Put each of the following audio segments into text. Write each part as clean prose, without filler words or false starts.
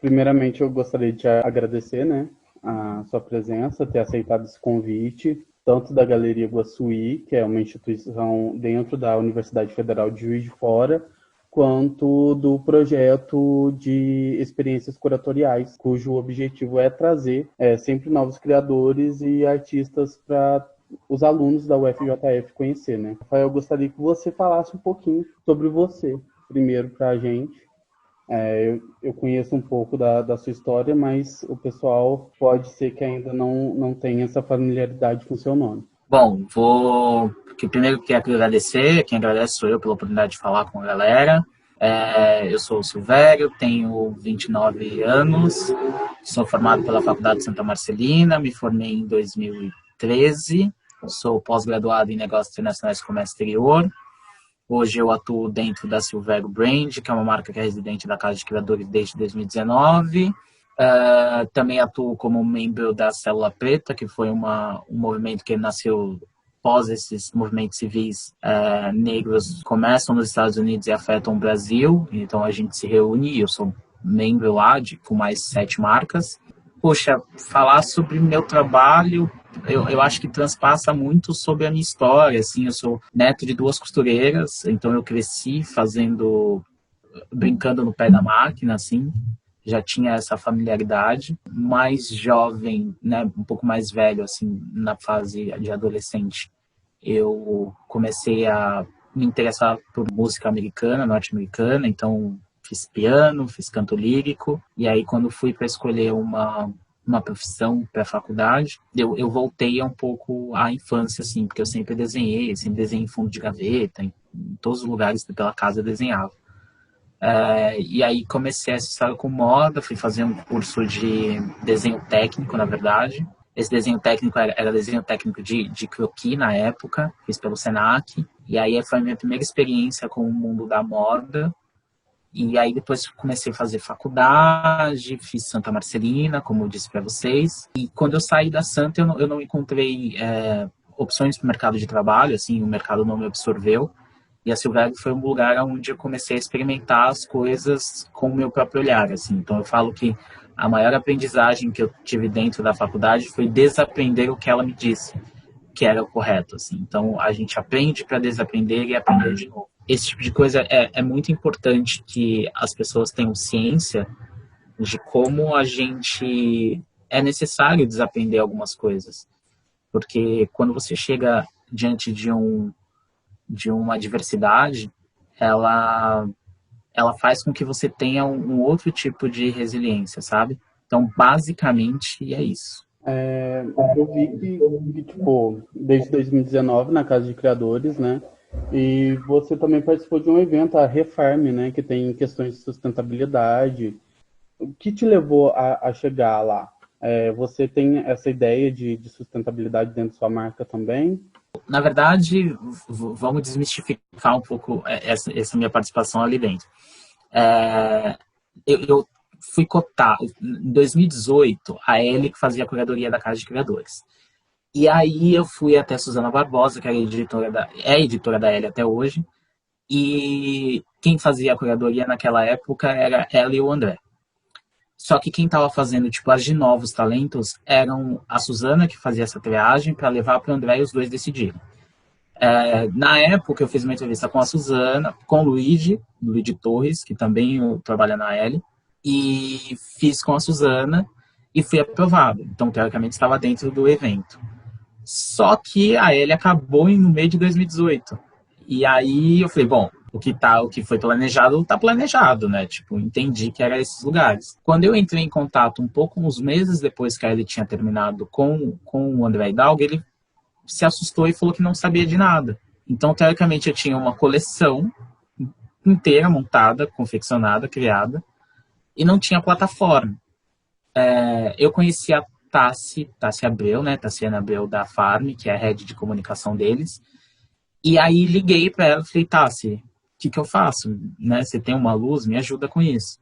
Primeiramente, eu gostaria de te agradecer, né, a sua presença, ter aceitado esse convite, tanto da Galeria Guaçuí, que é uma instituição dentro da Universidade Federal de Juiz de Fora, quanto do projeto de experiências curatoriais, cujo objetivo é trazer sempre novos criadores e artistas para os alunos da UFJF conhecer, né? Rafael, eu gostaria que você falasse um pouquinho sobre você, primeiro para a gente. Eu conheço um pouco da sua história, mas o pessoal pode ser que ainda não tenha essa familiaridade com o seu nome. Bom, vou. Que primeiro quero agradecer, quem agradece sou eu pela oportunidade de falar com a galera. Eu sou o Silvério, tenho 29 anos, sou formado pela Faculdade de Santa Marcelina, me formei em 2013, sou pós-graduado em Negócios Internacionais e Comércio Exterior. Hoje eu atuo dentro da Silvério Brand, que é uma marca que é residente da Casa de Criadores desde 2019. Também atuo como membro da Célula Preta, que foi um movimento que nasceu pós esses movimentos civis negros começam nos Estados Unidos e afetam o Brasil. Então a gente se reúne, eu sou membro lá com mais 7 marcas. Poxa, falar sobre meu trabalho, eu acho que transpassa muito sobre a minha história. Assim, eu sou neto de 2 costureiras, então eu cresci brincando no pé da máquina, assim, já tinha essa familiaridade. Mais jovem, né, um pouco mais velho, assim, na fase de adolescente, eu comecei a me interessar por música americana, norte-americana, então fiz piano, fiz canto lírico, e aí quando fui para escolher uma profissão para a faculdade, eu voltei um pouco à infância, assim, porque eu sempre desenhei em fundo de gaveta, em todos os lugares pela casa eu desenhava. E aí comecei essa história com moda, fui fazer um curso de desenho técnico, na verdade. Esse desenho técnico era desenho técnico de croquis na época, fiz pelo Senac. E aí foi a minha primeira experiência com o mundo da moda. E aí depois comecei a fazer faculdade, fiz Santa Marcelina, como eu disse para vocês. E quando eu saí da Santa, eu não encontrei opções para o mercado de trabalho, assim, o mercado não me absorveu. E a Silvério foi um lugar onde eu comecei a experimentar as coisas com o meu próprio olhar, assim. Então eu falo que a maior aprendizagem que eu tive dentro da faculdade foi desaprender o que ela me disse, que era o correto, assim. Então a gente aprende para desaprender e aprender de novo. Esse tipo de coisa é muito importante que as pessoas tenham ciência de como a gente é necessário desaprender algumas coisas. Porque quando você chega diante de uma diversidade, ela, ela faz com que você tenha um outro tipo de resiliência, sabe? Então, basicamente, é isso. Eu vi tipo, desde 2019, na Casa de Criadores, né? E você também participou de um evento, a Refarm, né? Que tem questões de sustentabilidade. O que te levou a chegar lá? Você tem essa ideia de sustentabilidade dentro da sua marca também? Na verdade, vamos desmistificar um pouco essa minha participação ali dentro. É, eu fui cotar, em 2018, a Ellie que fazia a curadoria da Casa de Criadores. E aí eu fui até a Suzana Barbosa, que era é editora da Ellie até hoje, e quem fazia a curadoria naquela época era ela e o André. Só que quem estava fazendo tipo as de novos talentos eram a Suzana, que fazia essa triagem para levar para o André e os dois decidirem. Na época eu fiz uma entrevista com a Suzana, com o Luigi Torres, que também trabalha na L, e fiz com a Suzana e fui aprovado. Então, teoricamente, estava dentro do evento. Só que a L acabou no meio de 2018. E aí eu falei, bom, o que foi planejado, tá planejado, né? Tipo, entendi que era esses lugares. Quando eu entrei em contato um pouco, uns meses depois que a L tinha terminado com o André Hidalgo, ele se assustou e falou que não sabia de nada. Então, teoricamente, eu tinha uma coleção inteira montada, confeccionada, criada, e não tinha plataforma. Eu conheci a Tassi Abreu, né? Tassiana Abreu da Farm, que é a head de comunicação deles. E aí liguei para ela e falei, Tassi, o que eu faço? Né? Você tem uma luz? Me ajuda com isso.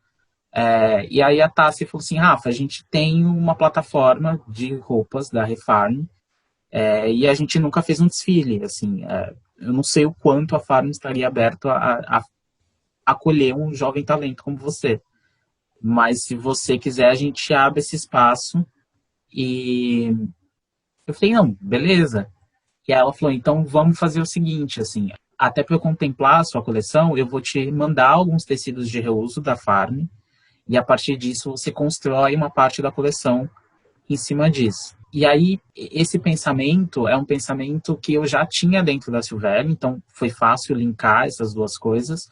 E aí a Tassi falou assim, Rafa, a gente tem uma plataforma de roupas da Refarm, e a gente nunca fez um desfile, assim, eu não sei o quanto a Farm estaria aberto a acolher um jovem talento como você. mas se você quiser, a gente abre esse espaço. E eu falei, não, beleza. E aí ela falou, então vamos fazer o seguinte, assim, até para eu contemplar a sua coleção, eu vou te mandar alguns tecidos de reuso da Farm, e a partir disso você constrói uma parte da coleção em cima disso. E aí, esse pensamento é um pensamento que eu já tinha dentro da Silvério, então foi fácil linkar essas duas coisas,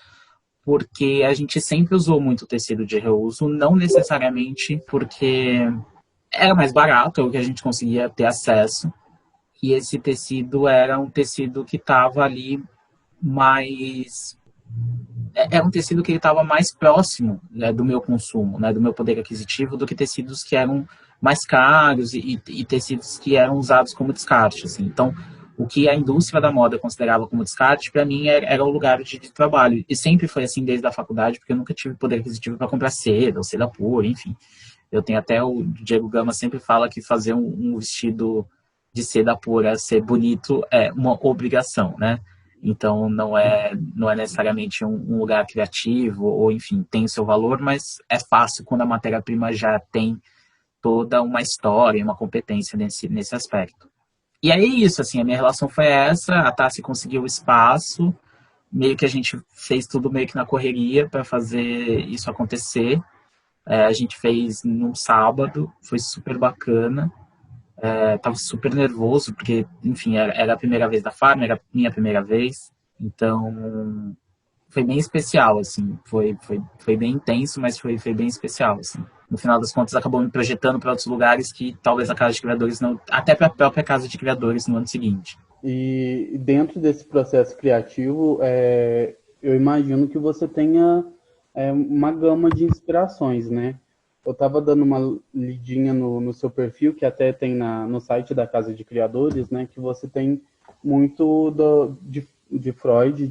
porque a gente sempre usou muito tecido de reuso, não necessariamente porque era mais barato, é o que a gente conseguia ter acesso, e esse tecido era um tecido que estava ali mais é um tecido que ele estava mais próximo, né, do meu consumo, né, do meu poder aquisitivo, do que tecidos que eram mais caros e tecidos que eram usados como descarte. Assim. Então, o que a indústria da moda considerava como descarte, para mim, era o lugar de trabalho. E sempre foi assim desde a faculdade, porque eu nunca tive poder aquisitivo para comprar seda ou seda pura, enfim. Eu tenho até o Diego Gama sempre fala que fazer um vestido de seda pura ser bonito é uma obrigação, né? Então não é necessariamente um lugar criativo ou enfim tem o seu valor, mas é fácil quando a matéria-prima já tem toda uma história, uma competência nesse aspecto. E aí é isso, assim, a minha relação foi essa, a Tassi conseguiu o espaço, meio que a gente fez tudo meio que na correria para fazer isso acontecer. A gente fez num sábado, foi super bacana. Tava super nervoso, porque, enfim, era a primeira vez da Farm, era a minha primeira vez. Então, foi bem especial, assim. Foi bem intenso, mas foi bem especial, assim. No final das contas, acabou me projetando para outros lugares que talvez a Casa de Criadores não... Até para a própria Casa de Criadores no ano seguinte. E dentro desse processo criativo, eu imagino que você tenha uma gama de inspirações, né? Eu estava dando uma lidinha no seu perfil, que até tem no site da Casa de Criadores, né? Que você tem muito de Freud,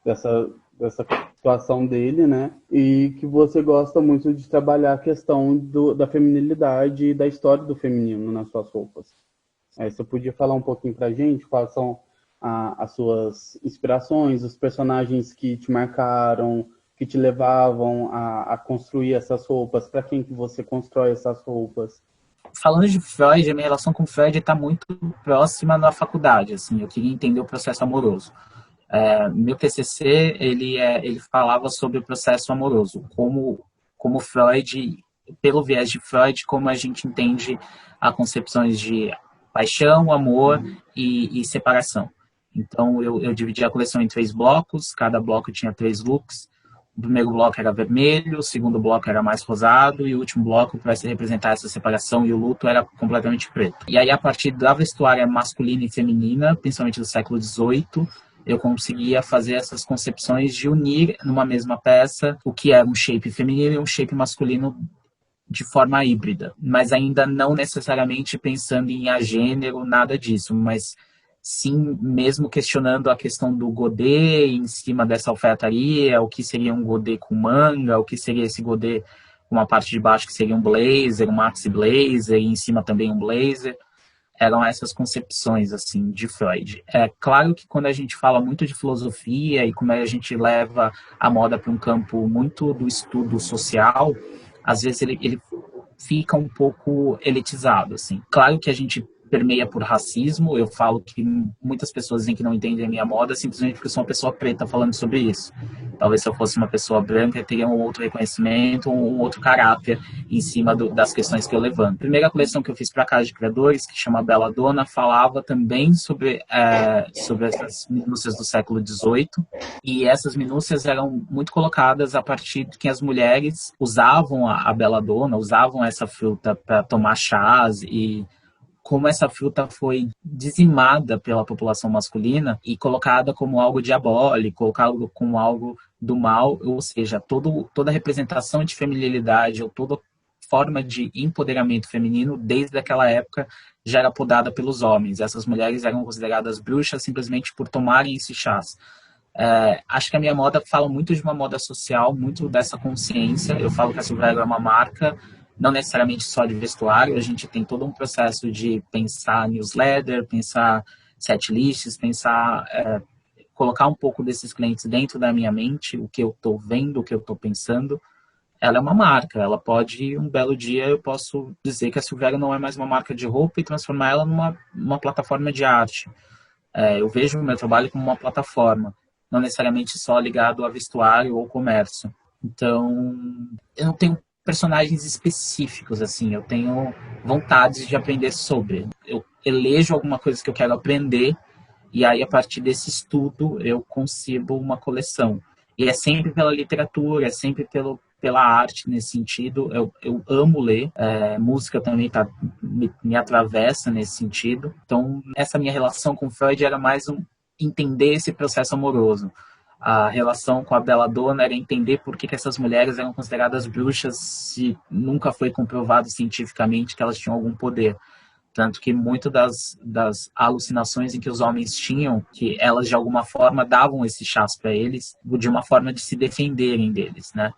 dessa situação dele, né? E que você gosta muito de trabalhar a questão da feminilidade e da história do feminino nas suas roupas. Você podia falar um pouquinho pra gente quais são as suas inspirações, os personagens que te marcaram, que te levavam a construir essas roupas, para quem que você constrói essas roupas? Falando de Freud, a minha relação com Freud está muito próxima na faculdade, assim, eu queria entender o processo amoroso. Meu TCC, ele falava sobre o processo amoroso, como Freud, pelo viés de Freud, como a gente entende as concepções de paixão, amor e separação. Então, eu dividi a coleção em 3 blocos, cada bloco tinha 3 looks. O primeiro bloco era vermelho, o segundo bloco era mais rosado e o último bloco, para representar essa separação e o luto, era completamente preto. E aí, a partir da vestuária masculina e feminina, principalmente do século XVIII, eu conseguia fazer essas concepções de unir numa mesma peça o que é um shape feminino e um shape masculino de forma híbrida, mas ainda não necessariamente pensando em agênero, nada disso, mas sim mesmo questionando a questão do godê em cima dessa alfaiataria, o que seria um godê com manga, o que seria esse godê com uma parte de baixo que seria um blazer, um maxi blazer, e em cima também um blazer. Eram essas concepções assim de Freud. É claro que quando a gente fala muito de filosofia e como a gente leva a moda para um campo muito do estudo social, às vezes ele fica um pouco elitizado, assim. Claro que a gente permeia por racismo, eu falo que muitas pessoas dizem que não entendem a minha moda simplesmente porque eu sou uma pessoa preta falando sobre isso. Talvez se eu fosse uma pessoa branca, eu teria um outro reconhecimento, um outro caráter em cima das questões que eu levanto. A primeira coleção que eu fiz para a Casa de Criadores, que chama Bela Dona, falava também sobre essas minúcias do século XVIII, e essas minúcias eram muito colocadas a partir de que as mulheres usavam a belladonna, usavam essa fruta para tomar chás e como essa fruta foi dizimada pela população masculina e colocada como algo diabólico, colocada como algo do mal, ou seja, toda representação de feminilidade ou toda forma de empoderamento feminino, desde aquela época, já era podada pelos homens. Essas mulheres eram consideradas bruxas simplesmente por tomarem esses chás. Acho que a minha moda fala muito de uma moda social, muito dessa consciência. Eu falo que a Silvério é uma marca, não necessariamente só de vestuário, a gente tem todo um processo de pensar newsletter, pensar set lists, pensar, colocar um pouco desses clientes dentro da minha mente, o que eu estou vendo, o que eu estou pensando, ela é uma marca. Ela pode, um belo dia, eu posso dizer que a Silvério não é mais uma marca de roupa e transformar ela numa plataforma de arte. Eu vejo o meu trabalho como uma plataforma, não necessariamente só ligado a vestuário ou comércio. Então, eu não tenho personagens específicos, assim, eu tenho vontades de aprender sobre. Eu elejo alguma coisa que eu quero aprender e aí, a partir desse estudo, eu concibo uma coleção. E é sempre pela literatura, é sempre pela arte nesse sentido. Eu amo ler, música também me atravessa nesse sentido. Então, essa minha relação com Freud era mais entender esse processo amoroso. A relação com a Belladonna era entender por que essas mulheres eram consideradas bruxas se nunca foi comprovado cientificamente que elas tinham algum poder. Tanto que muito das alucinações em que os homens tinham, que elas de alguma forma davam esse chás para eles, de uma forma de se defenderem deles, né?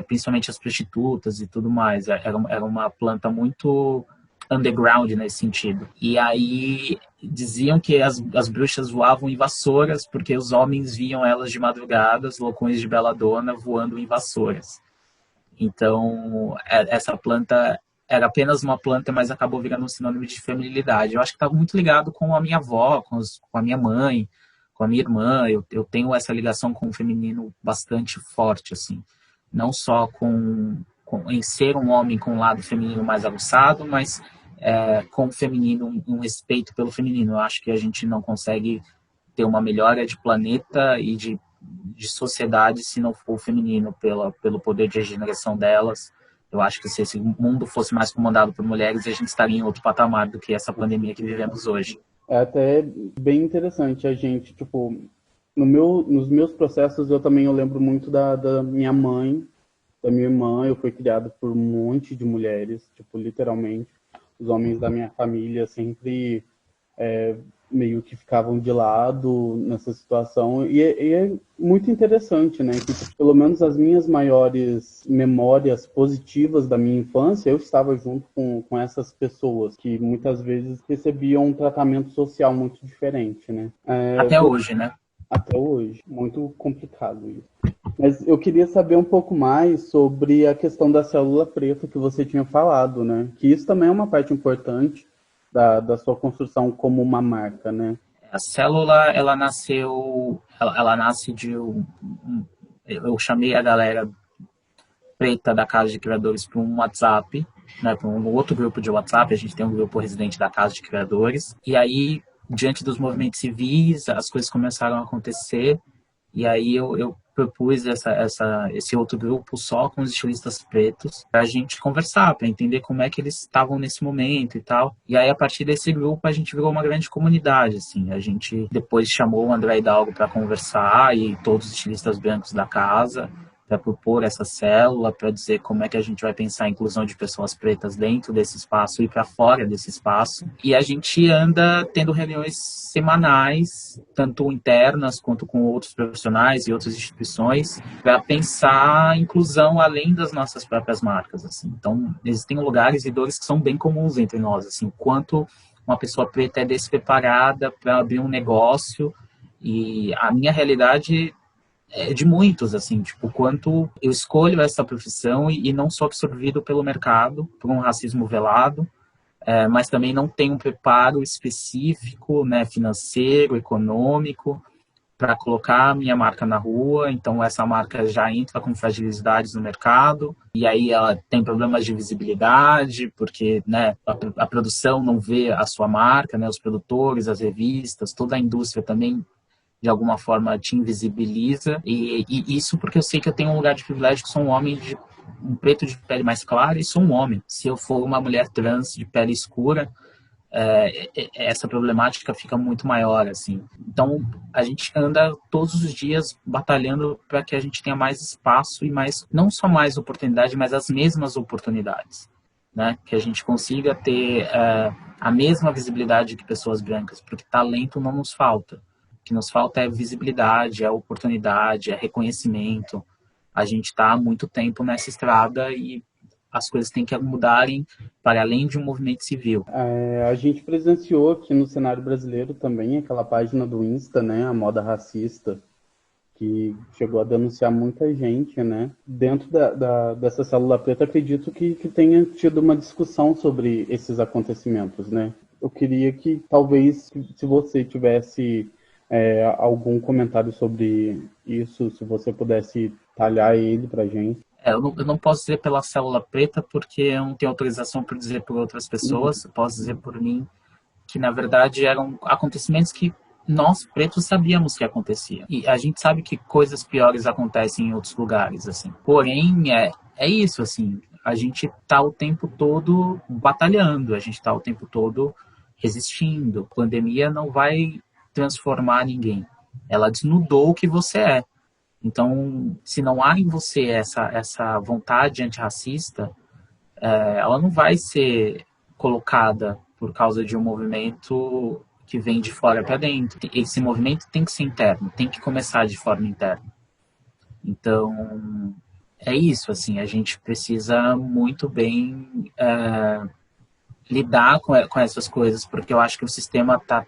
Principalmente as prostitutas e tudo mais. Era uma planta muito underground nesse sentido. E aí diziam que as bruxas voavam em vassouras porque os homens viam elas de madrugada, os loucões de Belladonna voando em vassouras. Então, essa planta era apenas uma planta, mas acabou virando um sinônimo de feminilidade. Eu acho que estava muito ligado com a minha avó, com a minha mãe, com a minha irmã. Eu tenho essa ligação com o feminino bastante forte, assim. Não só em ser um homem com um lado feminino mais aguçado, mas com o feminino, um respeito pelo feminino. Eu acho que a gente não consegue ter uma melhora de planeta e de sociedade se não for o feminino, pelo poder de regeneração delas. Eu acho que se esse mundo fosse mais comandado por mulheres, a gente estaria em outro patamar do que essa pandemia que vivemos hoje. É até bem interessante a gente, tipo, nos meus processos eu lembro muito da minha mãe, da minha irmã. Eu fui criado por um monte de mulheres, tipo, literalmente. Os homens da minha família sempre meio que ficavam de lado nessa situação, e é muito interessante, né, que pelo menos as minhas maiores memórias positivas da minha infância, eu estava junto com essas pessoas, que muitas vezes recebiam um tratamento social muito diferente, né. Até hoje, né? Até hoje, muito complicado isso. Mas eu queria saber um pouco mais sobre a questão da célula preta que você tinha falado, né, que isso também é uma parte importante da sua construção como uma marca, né? A célula, ela nasce eu chamei a galera preta da Casa de Criadores para um WhatsApp, né, para um outro grupo de WhatsApp. A gente tem um grupo residente da Casa de Criadores. E aí, diante dos movimentos civis, as coisas começaram a acontecer. E aí eu propus esse outro grupo só com os estilistas pretos para a gente conversar, para entender como é que eles estavam nesse momento e tal. E aí, a partir desse grupo, a gente virou uma grande comunidade, assim. A gente depois chamou o André Hidalgo para conversar e todos os estilistas brancos da casa para propor essa célula, para dizer como é que a gente vai pensar a inclusão de pessoas pretas dentro desse espaço e para fora desse espaço. E a gente anda tendo reuniões semanais, tanto internas quanto com outros profissionais e outras instituições, para pensar a inclusão além das nossas próprias marcas, assim. Então, existem lugares e dores que são bem comuns entre nós, assim, quanto uma pessoa preta é despreparada para abrir um negócio. E a minha realidade de muitos, assim, tipo, quanto eu escolho essa profissão e não sou absorvido pelo mercado, por um racismo velado, mas também não tenho um preparo específico, né, financeiro, econômico, para colocar a minha marca na rua. Então, essa marca já entra com fragilidades no mercado, e aí ela tem problemas de visibilidade, porque, né, a produção não vê a sua marca, né, os produtores, as revistas, toda a indústria também de alguma forma te invisibiliza, e isso porque eu sei que eu tenho um lugar de privilégio, que sou um homem um preto de pele mais clara e sou um homem. Se eu for uma mulher trans de pele escura, essa problemática fica muito maior, assim. Então, a gente anda todos os dias batalhando para que a gente tenha mais espaço e mais, não só mais oportunidade, mas as mesmas oportunidades, né? Que a gente consiga ter a mesma visibilidade que pessoas brancas, porque talento não nos falta. O que nos falta é visibilidade, é oportunidade, é reconhecimento. A gente está há muito tempo nessa estrada e as coisas têm que mudarem para além de um movimento civil. A gente presenciou aqui no cenário brasileiro também aquela página do Insta, né, a Moda Racista, que chegou a denunciar muita gente, né? Dentro dessa célula preta, acredito que tenha tido uma discussão sobre esses acontecimentos, né? Eu queria que, talvez, se você tivesse algum comentário sobre isso, se você pudesse talhar ele pra gente. Eu não posso dizer pela célula preta porque eu não tenho autorização para dizer por outras pessoas. Eu posso dizer por mim que, na verdade, eram acontecimentos que nós, pretos, sabíamos que acontecia. E a gente sabe que coisas piores acontecem em outros lugares, assim. Porém, é isso, assim. A gente tá o tempo todo batalhando, a gente tá o tempo todo resistindo. A pandemia não vai transformar ninguém. Ela desnudou o que você é. Então, se não há em você essa vontade antirracista, ela não vai ser colocada por causa de um movimento que vem de fora para dentro. Esse movimento tem que ser interno, tem que começar de forma interna. Então, é isso, assim, a gente precisa muito bem lidar com essas coisas, porque eu acho que o sistema está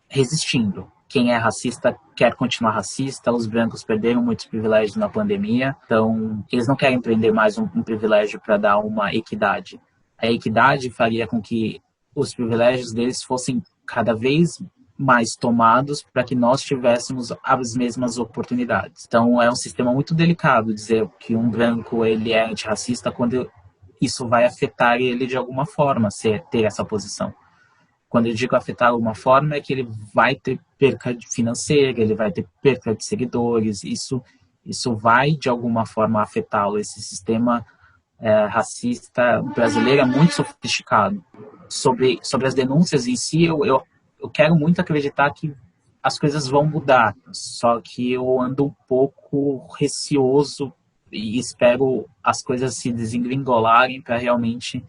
resistindo. Quem é racista quer continuar racista, os brancos perderam muitos privilégios na pandemia, então eles não querem prender mais um privilégio para dar uma equidade. A equidade faria com que os privilégios deles fossem cada vez mais tomados para que nós tivéssemos as mesmas oportunidades. Então é um sistema muito delicado dizer que um branco ele é antirracista quando isso vai afetar ele de alguma forma, ter essa posição. Quando eu digo afetar de alguma forma, é que ele vai ter perca financeira, ele vai ter perca de seguidores, isso vai de alguma forma afetá-lo. Esse sistema racista brasileiro é muito sofisticado. Sobre as denúncias em si, eu quero muito acreditar que as coisas vão mudar, só que eu ando um pouco receoso e espero as coisas se desengringolarem para realmente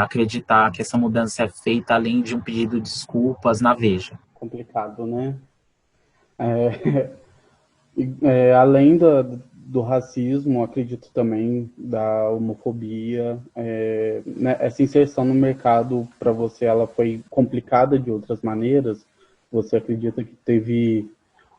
acreditar que essa mudança é feita além de um pedido de desculpas na Veja. Complicado, né? Além do racismo, acredito também da homofobia. Né, essa inserção no mercado, para você, ela foi complicada de outras maneiras? Você acredita que teve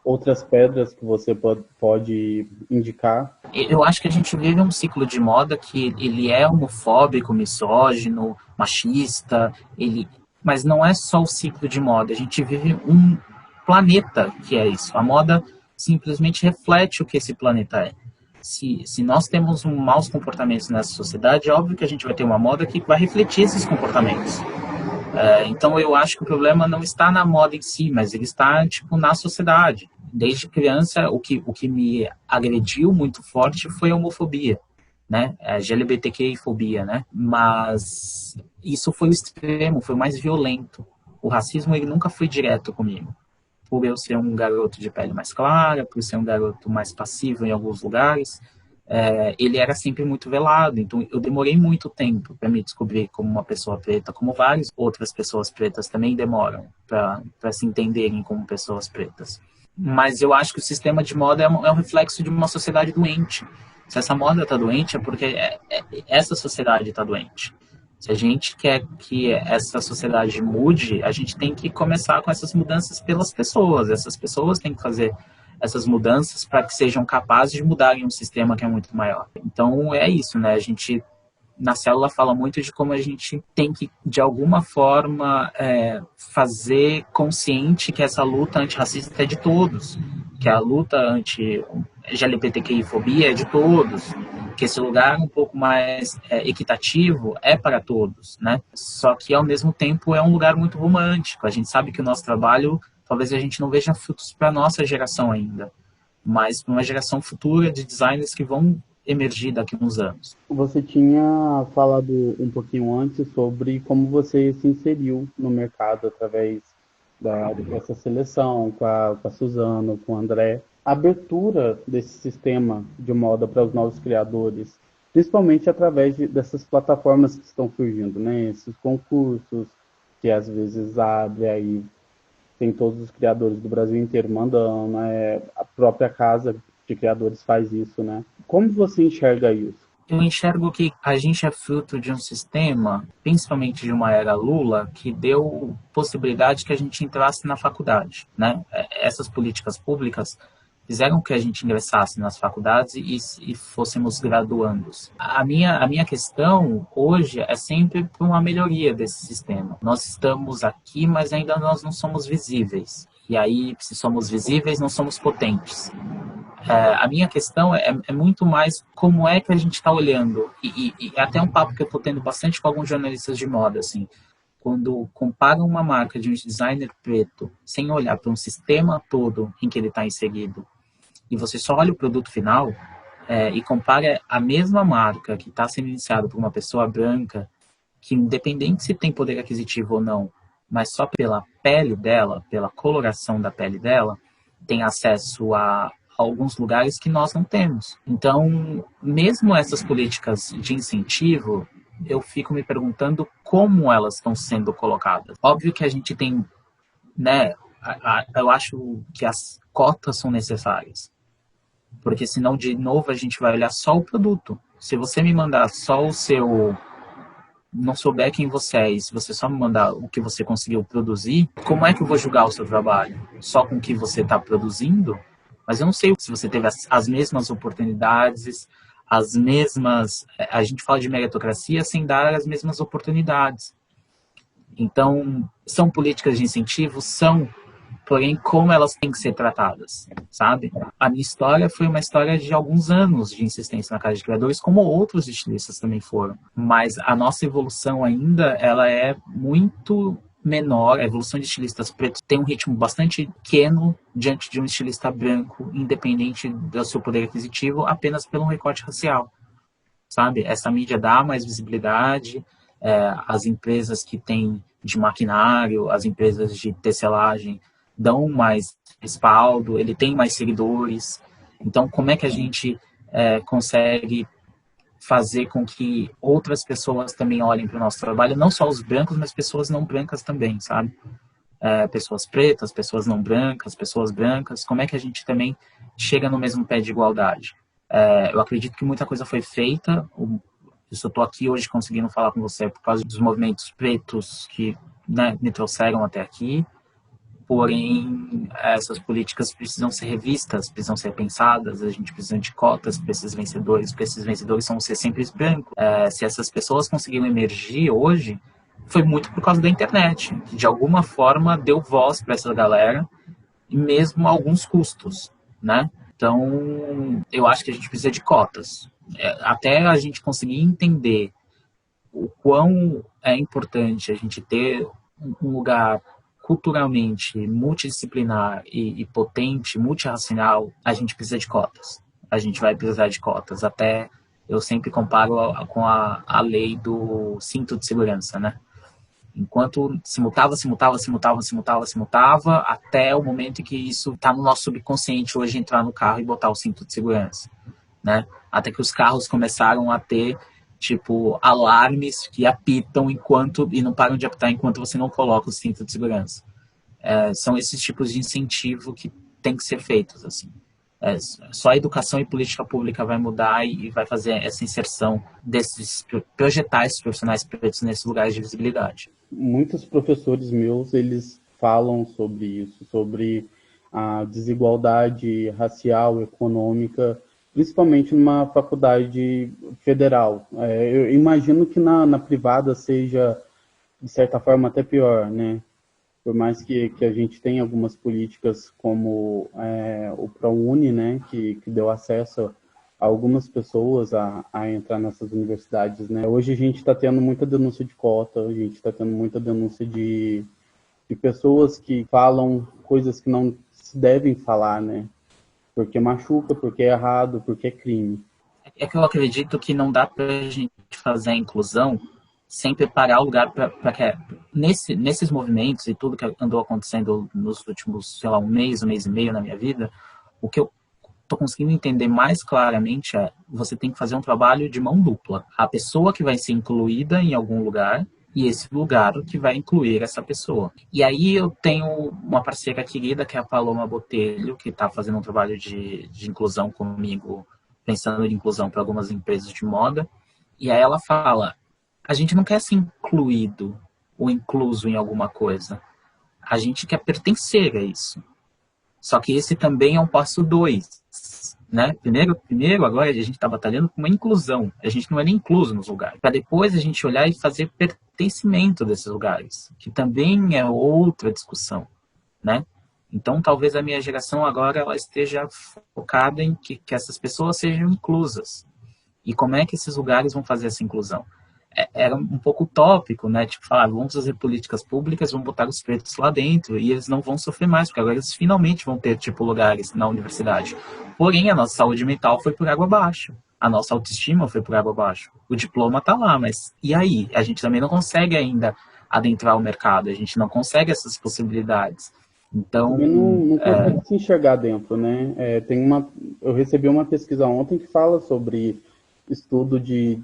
outras pedras que você pode indicar? Eu acho que a gente vive um ciclo de moda que ele é homofóbico, misógino, machista, mas não é só o ciclo de moda, a gente vive um planeta que é isso. A moda simplesmente reflete o que esse planeta é. Se nós temos maus comportamentos nessa sociedade, é óbvio que a gente vai ter uma moda que vai refletir esses comportamentos. Então eu acho que o problema não está na moda em si, mas ele está na sociedade. Desde criança, o que me agrediu muito forte foi a homofobia, né? A LGBTQI-fobia, né? Mas isso foi o extremo, foi o mais violento. O racismo, ele nunca foi direto comigo. Por eu ser um garoto de pele mais clara, por ser um garoto mais passivo em alguns lugares, ele era sempre muito velado. Então eu demorei muito tempo para me descobrir como uma pessoa preta, como várias outras pessoas pretas também demoram para se entenderem como pessoas pretas. Mas eu acho que o sistema de moda é um reflexo de uma sociedade doente. Se essa moda está doente, é porque essa sociedade está doente. Se a gente quer que essa sociedade mude, a gente tem que começar com essas mudanças pelas pessoas. Essas pessoas têm que fazer essas mudanças para que sejam capazes de mudarem um sistema que é muito maior. Então é isso, né? A gente, na célula, fala muito de como a gente tem que, de alguma forma, fazer consciente que essa luta antirracista é de todos, que a luta anti-LGBTQI-fobia é de todos, que esse lugar um pouco mais equitativo é para todos, né? Só que, ao mesmo tempo, é um lugar muito romântico. A gente sabe que o nosso trabalho, talvez a gente não veja frutos para a nossa geração ainda, mas para uma geração futura de designers que vão emergir daqui a uns anos. Você tinha falado um pouquinho antes sobre como você se inseriu no mercado através dessa seleção com a Suzana, com o André. A abertura desse sistema de moda para os novos criadores, principalmente através dessas plataformas que estão surgindo, né? Esses concursos que às vezes abrem aí, tem todos os criadores do Brasil inteiro mandando, a própria casa de criadores faz isso, né? Como você enxerga isso? Eu enxergo que a gente é fruto de um sistema, principalmente de uma era Lula, que deu possibilidade que a gente entrasse na faculdade, né? Essas políticas públicas fizeram que a gente ingressasse nas faculdades e fôssemos graduandos. A minha questão hoje é sempre para uma melhoria desse sistema. Nós estamos aqui, mas ainda nós não somos visíveis. E aí, se somos visíveis, não somos potentes. A minha questão é muito mais como é que a gente está olhando. E até um papo que eu estou tendo bastante com alguns jornalistas de moda, assim. Quando comparam uma marca de um designer preto, sem olhar para um sistema todo em que ele está inserido, e você só olha o produto final, e compara a mesma marca que está sendo iniciada por uma pessoa branca, que independente se tem poder aquisitivo ou não, mas só pela pele dela, pela coloração da pele dela, tem acesso a alguns lugares que nós não temos. Então, mesmo essas políticas de incentivo, eu fico me perguntando como elas estão sendo colocadas. Óbvio que a gente tem, né, eu acho que as cotas são necessárias, porque senão, de novo, a gente vai olhar só o produto. Se você me mandar só o seu... não souber quem você é, e se você só me mandar o que você conseguiu produzir, como é que eu vou julgar o seu trabalho? Só com o que você está produzindo? Mas eu não sei se você teve as mesmas oportunidades, as mesmas... A gente fala de meritocracia sem dar as mesmas oportunidades. Então, são políticas de incentivo? São, porém, como elas têm que ser tratadas, sabe? A minha história foi uma história de alguns anos de insistência na Casa de Criadores, como outros estilistas também foram. Mas a nossa evolução ainda, ela é muito menor. A evolução de estilistas pretos tem um ritmo bastante pequeno diante de um estilista branco, independente do seu poder aquisitivo, apenas pelo recorte racial, sabe? Essa mídia dá mais visibilidade, as empresas que têm de maquinário, as empresas de tecelagem dão mais respaldo, ele tem mais seguidores. Então, como é que a gente consegue fazer com que outras pessoas também olhem para o nosso trabalho, não só os brancos, mas pessoas não brancas também, sabe? Pessoas pretas, pessoas não brancas, pessoas brancas, como é que a gente também chega no mesmo pé de igualdade? Eu acredito que muita coisa foi feita. Eu estou aqui hoje conseguindo falar com você por causa dos movimentos pretos que, né, me trouxeram até aqui. Porém, essas políticas precisam ser revistas, precisam ser pensadas. A gente precisa de cotas para esses vencedores, porque esses vencedores são ser sempre brancos. Se essas pessoas conseguiram emergir hoje, foi muito por causa da internet, que de alguma forma deu voz para essa galera, e mesmo a alguns custos, né? Então, eu acho que a gente precisa de cotas. Até a gente conseguir entender o quão é importante a gente ter um lugar culturalmente multidisciplinar e potente, multirracial, a gente precisa de cotas. A gente vai precisar de cotas. Até eu sempre comparo com a lei do cinto de segurança, né? Enquanto se mutava, até o momento em que isso está no nosso subconsciente hoje, entrar no carro e botar o cinto de segurança, né? Até que os carros começaram a ter, tipo, alarmes que apitam e não param de apitar enquanto você não coloca o cinto de segurança. São esses tipos de incentivo que tem que ser feitos, assim. Só a educação e política pública vai mudar e vai fazer essa inserção projetar esses profissionais pretos nesses lugares de visibilidade. Muitos professores meus, eles falam sobre isso, sobre a desigualdade racial, econômica, principalmente numa faculdade federal. Eu imagino que na privada seja, de certa forma, até pior, né? Por mais que a gente tenha algumas políticas como o ProUni, né, que deu acesso a algumas pessoas a entrar nessas universidades, né? Hoje a gente está tendo muita denúncia de cota, a gente está tendo muita denúncia de pessoas que falam coisas que não se devem falar, né? Porque machuca, porque é errado, porque é crime. É que eu acredito que não dá para a gente fazer a inclusão sem preparar o lugar para que nesses movimentos e tudo que andou acontecendo nos últimos, sei lá, um mês e meio na minha vida, o que eu estou conseguindo entender mais claramente você tem que fazer um trabalho de mão dupla. A pessoa que vai ser incluída em algum lugar e esse lugar que vai incluir essa pessoa. E aí eu tenho uma parceira querida, que é a Paloma Botelho, que está fazendo um trabalho de inclusão comigo, pensando em inclusão para algumas empresas de moda. E aí ela fala, a gente não quer ser incluído ou incluso em alguma coisa. A gente quer pertencer a isso, Só que esse também é um passo 2, né? Primeiro, agora a gente está batalhando com uma inclusão. A gente não é nem incluso nos lugares. Para depois a gente olhar e fazer pertencimento desses lugares, que também é outra discussão, né? Então, talvez a minha geração agora ela esteja focada em que essas pessoas sejam inclusas. E como é que esses lugares vão fazer essa inclusão? Era um pouco utópico, né? Tipo, falar, vamos fazer políticas públicas, vamos botar os pretos lá dentro e eles não vão sofrer mais, porque agora eles finalmente vão ter, tipo, lugares na universidade. Porém, a nossa saúde mental foi por água abaixo. A nossa autoestima foi por água abaixo. O diploma tá lá, mas e aí? A gente também não consegue ainda adentrar o mercado, a gente não consegue essas possibilidades. Então, Também não consegue se enxergar dentro, né? Eu recebi uma pesquisa ontem que fala sobre estudo de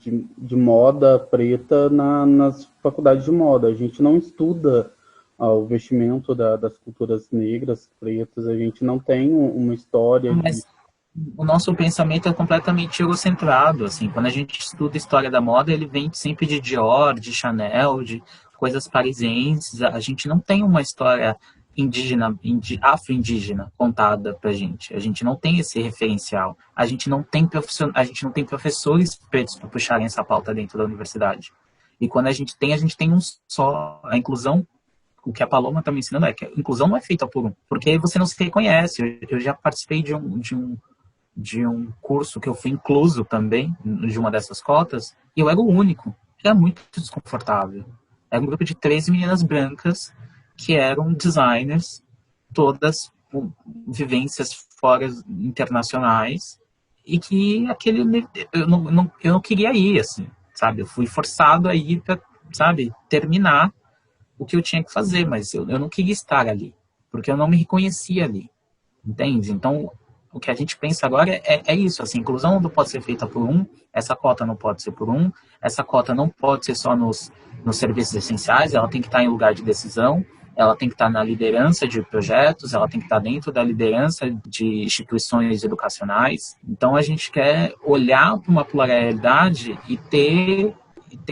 moda preta nas faculdades de moda. A gente não estuda o vestimento das culturas negras, pretas, a gente não tem uma história mas o nosso pensamento é completamente egocentrado, assim. Quando a gente estuda história da moda, ele vem sempre de Dior, de Chanel, de coisas parisienses. A gente não tem uma história indígena, afro-indígena contada pra gente. A gente não tem esse referencial. A gente não tem professores pretos para puxarem essa pauta dentro da universidade. E quando a gente tem um só. A inclusão, o que a Paloma está me ensinando é que a inclusão não é feita por um, porque você não se reconhece. Eu já participei de um curso que eu fui incluso também, de uma dessas cotas, e eu era o único. Era muito desconfortável. Era um grupo de 13 meninas brancas que eram designers, todas com vivências fora internacionais, e que eu não queria ir, assim, sabe? Eu fui forçado a ir para, sabe, terminar o que eu tinha que fazer, mas eu não queria estar ali, porque eu não me reconhecia ali, entende? Então, o que a gente pensa agora é isso, assim, inclusão não pode ser feita por um, essa cota não pode ser por um, essa cota não pode ser só nos serviços essenciais, ela tem que estar em lugar de decisão, ela tem que estar na liderança de projetos, ela tem que estar dentro da liderança de instituições educacionais. Então, a gente quer olhar para uma pluralidade e ter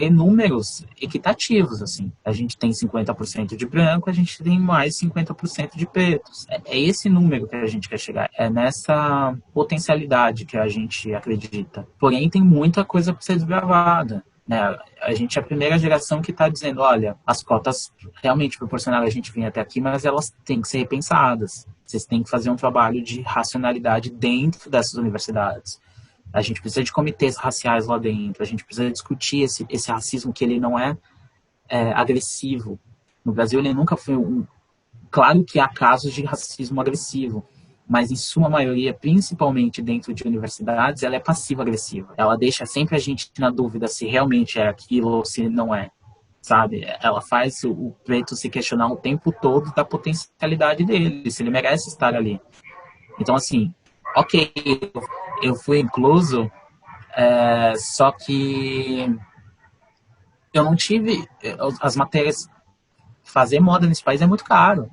números equitativos, assim. A gente tem 50% de branco, a gente tem mais 50% de pretos. É esse número que a gente quer chegar, é nessa potencialidade que a gente acredita. Porém, tem muita coisa para ser desbravada. Né? A gente é a primeira geração que está dizendo, olha, as cotas realmente proporcionaram a gente vir até aqui, mas elas têm que ser repensadas. Vocês têm que fazer um trabalho de racionalidade dentro dessas universidades. A gente precisa de comitês raciais lá dentro, a gente precisa discutir esse racismo que ele não é agressivo. No Brasil ele nunca foi um... Claro que há casos de racismo agressivo, mas em sua maioria, principalmente dentro de universidades, ela é passivo-agressiva. Ela deixa sempre a gente na dúvida se realmente é aquilo ou se não é, sabe? Ela faz o preto se questionar o tempo todo da potencialidade dele, se ele merece estar ali. Então, assim, ok, eu fui incluso, só que eu não tive as matérias. Fazer moda nesse país é muito caro.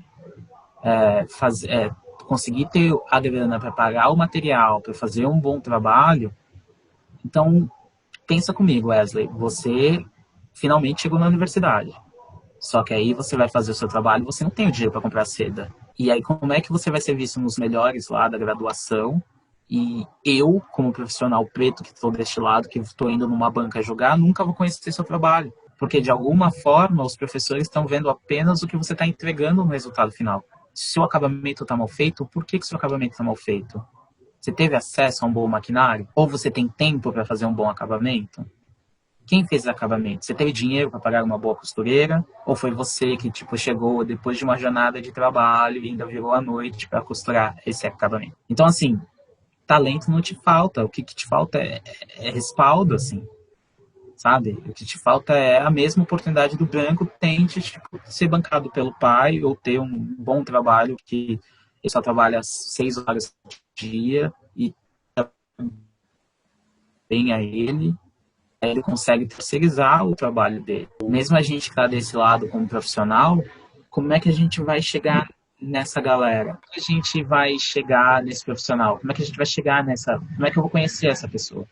Conseguir ter a grana para pagar o material, para fazer um bom trabalho. Então, pensa comigo, Wesley, você finalmente chegou na universidade. Só que aí você vai fazer o seu trabalho e você não tem o dinheiro para comprar seda. E aí como é que você vai ser visto nos melhores lá da graduação? E eu, como profissional preto que estou deste lado, que estou indo numa banca jogar, nunca vou conhecer seu trabalho. Porque de alguma forma os professores estão vendo apenas o que você está entregando no resultado final. Se o seu acabamento está mal feito, por que o seu acabamento está mal feito? Você teve acesso a um bom maquinário? Ou você tem tempo para fazer um bom acabamento? Quem fez o acabamento? Você teve dinheiro para pagar uma boa costureira? Ou foi você que tipo chegou depois de uma jornada de trabalho e ainda virou à noite para costurar esse acabamento? Então, assim, talento não te falta. O que te falta é respaldo, assim, sabe? O que te falta é a mesma oportunidade do branco tem de tipo, ser bancado pelo pai ou ter um bom trabalho que ele só trabalha 6 horas por dia e bem a ele consegue terceirizar o trabalho dele. Mesmo a gente que está desse lado como profissional, como é que a gente vai chegar nessa galera? Como é que a gente vai chegar nesse profissional? Como é que a gente vai chegar nessa... Como é que eu vou conhecer essa pessoa?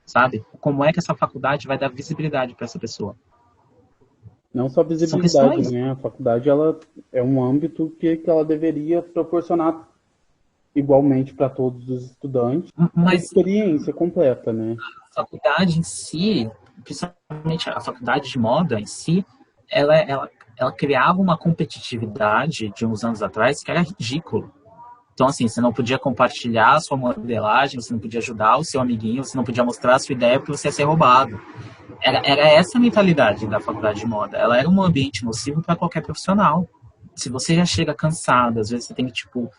Sabe? Como é que essa faculdade vai dar visibilidade para essa pessoa? Não só visibilidade, né? A faculdade ela é um âmbito que ela deveria proporcionar igualmente para todos os estudantes, uma Mas experiência completa, né? a faculdade em si, principalmente a faculdade de moda em si, ela criava uma competitividade de uns anos atrás que era ridículo. Então, assim, você não podia compartilhar a sua modelagem, você não podia ajudar o seu amiguinho, você não podia mostrar a sua ideia porque você ia ser roubado. Era essa a mentalidade da faculdade de moda. Ela era um ambiente nocivo para qualquer profissional. Se você já chega cansado, às vezes você tem que, tipo,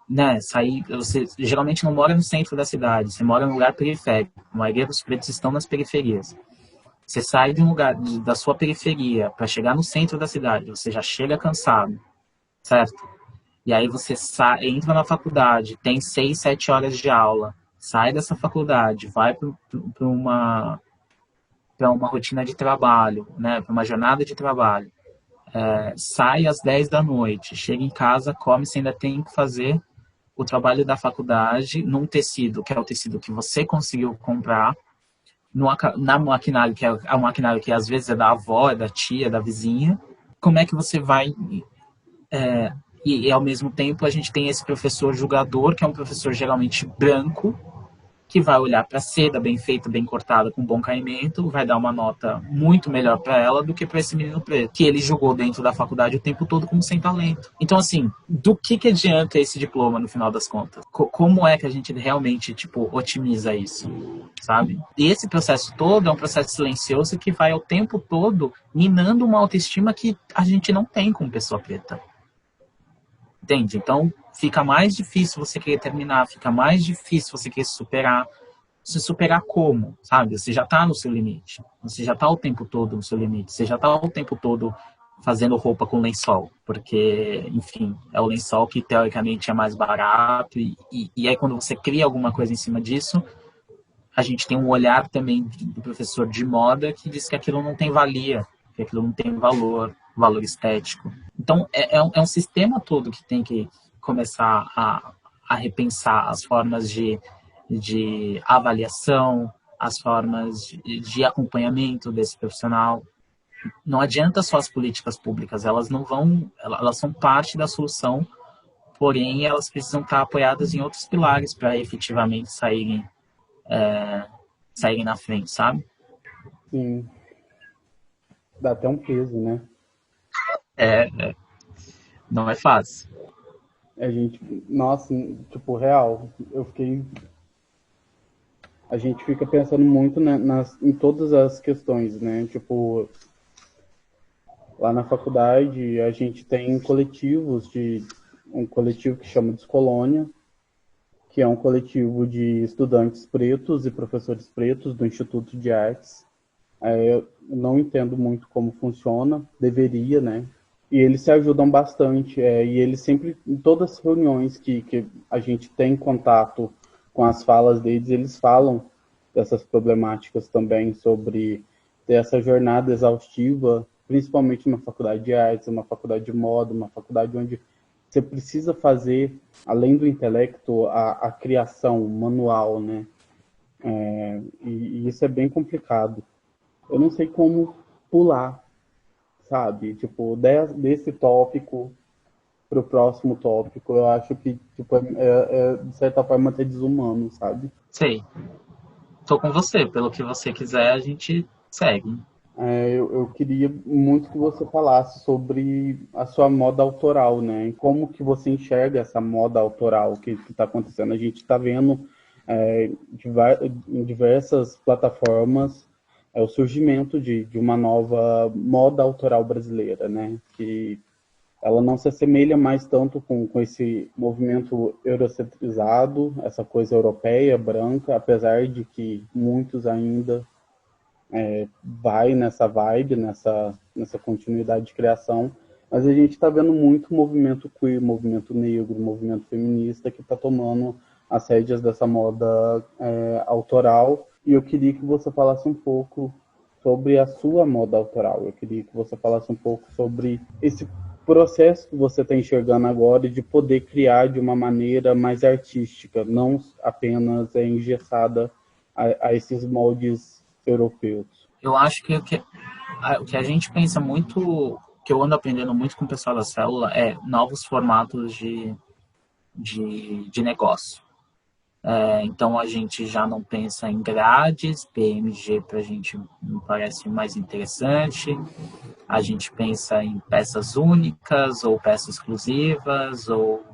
né, sair. Você geralmente não mora no centro da cidade, você mora num lugar periférico. A maioria dos pretos estão nas periferias. Você sai de um lugar, da sua periferia, para chegar no centro da cidade, você já chega cansado, certo? E aí você entra na faculdade, tem 6, 7 horas de aula, sai dessa faculdade, vai para uma rotina de trabalho, né, para uma jornada de trabalho. Sai às 10 da noite, chega em casa, come, você ainda tem que fazer o trabalho da faculdade num tecido, que é o tecido que você conseguiu comprar, na maquinário, que é a maquinário que às vezes é da avó, é da tia, é da vizinha. Como é que você vai e ao mesmo tempo a gente tem esse professor julgador, que é um professor geralmente branco, que vai olhar para a seda bem feita, bem cortada, com bom caimento, vai dar uma nota muito melhor para ela do que para esse menino preto, que ele jogou dentro da faculdade o tempo todo como sem talento. Então, assim, do que adianta esse diploma no final das contas? Como é que a gente realmente, tipo, otimiza isso, sabe? E esse processo todo é um processo silencioso que vai o tempo todo minando uma autoestima que a gente não tem como pessoa preta. Entende? Então, fica mais difícil você querer terminar, fica mais difícil você querer se superar. Se superar como, sabe? Você já está no seu limite. Você já está o tempo todo no seu limite. Você já está o tempo todo fazendo roupa com lençol. Porque, enfim, é o lençol que teoricamente é mais barato. E aí, quando você cria alguma coisa em cima disso, a gente tem um olhar também do professor de moda que diz que aquilo não tem valia, que aquilo não tem valor estético. Então, é um sistema todo que tem que começar a repensar as formas de avaliação, as formas de acompanhamento desse profissional. Não adianta só as políticas públicas, elas não vão, elas são parte da solução, porém elas precisam estar apoiadas em outros pilares para efetivamente saírem na frente, sabe? Sim. Dá até um peso, né? Não é fácil. A gente, nossa, tipo, real, eu fiquei. A gente fica pensando muito, né, em todas as questões, né? Tipo, lá na faculdade a gente tem coletivos um coletivo que chama Descolônia, que é um coletivo de estudantes pretos e professores pretos do Instituto de Artes. Eu não entendo muito como funciona, deveria, né? E eles se ajudam bastante, e eles sempre, em todas as reuniões que a gente tem contato com as falas deles, eles falam dessas problemáticas também, sobre ter essa jornada exaustiva, principalmente numa faculdade de artes, uma faculdade de moda, uma faculdade onde você precisa fazer, além do intelecto, a criação manual, né? E isso é bem complicado. Eu não sei como pular, sabe? Tipo, desse tópico para o próximo tópico, eu acho que, tipo, de certa forma, até desumano, sabe? Sei. Tô com você. Pelo que você quiser, a gente segue. Eu queria muito que você falasse sobre a sua moda autoral, né? E como que você enxerga essa moda autoral que está acontecendo. A gente está vendo em diversas plataformas o surgimento de uma nova moda autoral brasileira, né? Que ela não se assemelha mais tanto com esse movimento eurocentrizado, essa coisa europeia, branca, apesar de que muitos ainda vai nessa vibe, nessa continuidade de criação, mas a gente está vendo muito movimento queer, movimento negro, movimento feminista que está tomando as rédeas dessa moda autoral, e eu queria que você falasse um pouco sobre a sua moda autoral. Eu queria que você falasse um pouco sobre esse processo que você está enxergando agora de poder criar de uma maneira mais artística, não apenas engessada a esses moldes europeus. Eu acho que o que a gente pensa muito, que eu ando aprendendo muito com o pessoal da célula, é novos formatos de negócio. Então a gente já não pensa em grades, PMG para a gente me parece mais interessante. A gente pensa em peças únicas ou peças exclusivas, ou